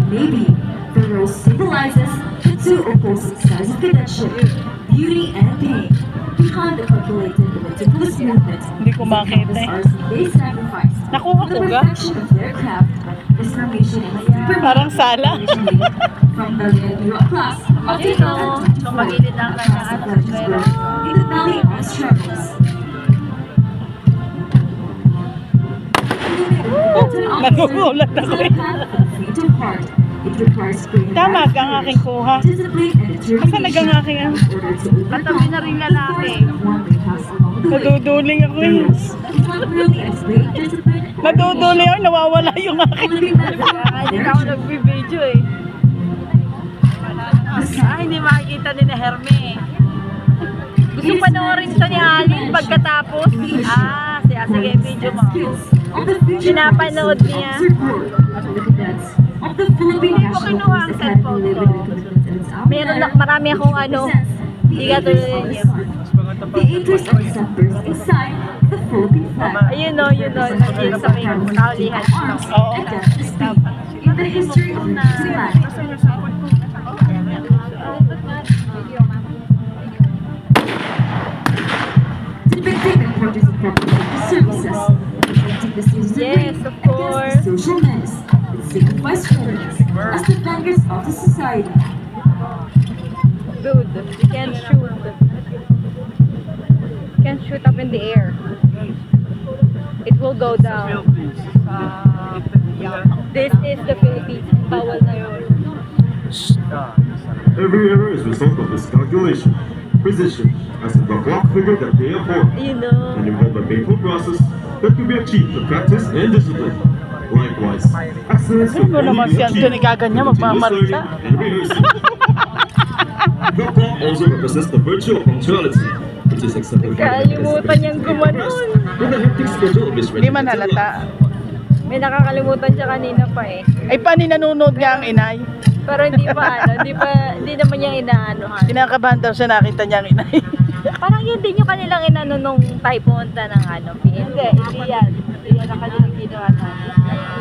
maybe the rose symbolizes the two opposite sides of cadetship, beauty and pain. Behind the calculated meticulous movement, Hindi ko makita eh. they sacrifice Nakuha for the ko ga? perfection of their craft, transformation and deeper Parang sala. from the Leonero class of 2024 Magilid lang lang ng ano sa pera. in the Valley of Struggles. Nagugulat ako eh. Tama ka ang aking kuha. Asa nagang aking ano? Katabi na rin lalaki. Naduduling ako eh. Naduduling ako, nawawala yung aking. Kaya hindi ako nagbibideo eh. Hindi makikita ni na Herme. Gusto panoorin ito ni Alin pagkatapos. Sige, video mo. Pinapanood niya. Hindi ko kinuha ang cellphone ko. Meron na, marami akong ano. Hindi ka tuloy niyo. Ayun o, nandun sa may kaulihan. Oo. In the history of New Zealand, depicting the importance of public services, depicting the citizens' Yes, of course. against the social menace that signifies foreigners as the vanguards of the society. Dude, you can't shoot. You can't shoot up in the air. It will go down. This is the Philippines. Bawal na yun. Every error is a result of miscalculation, precision, as in the clock figure that they abhor, You know. and involve a painful process that can be achieved through practice and discipline. Likewise, excellence can Ano only naman be siya? achieved Tunigagan niya, through continuous magmamarita. learning and rehearsing. The clock also represents the virtue of punctuality, which is exemplified in the Kalimutan niyang gumanon. with a hectic schedule of his Hindi man halata. May nakakalimutan siya kanina pa eh. Ay, paano nanonood nga ang inay? Pero hindi naman niya inaanuhan. Kinakabahan daw siya, nakita niya ang inay. Parang yun din yung kanilang inano nung tayo pumunta ng ano. Hindi yan. Hindi yan ang kanilang ginawa natin.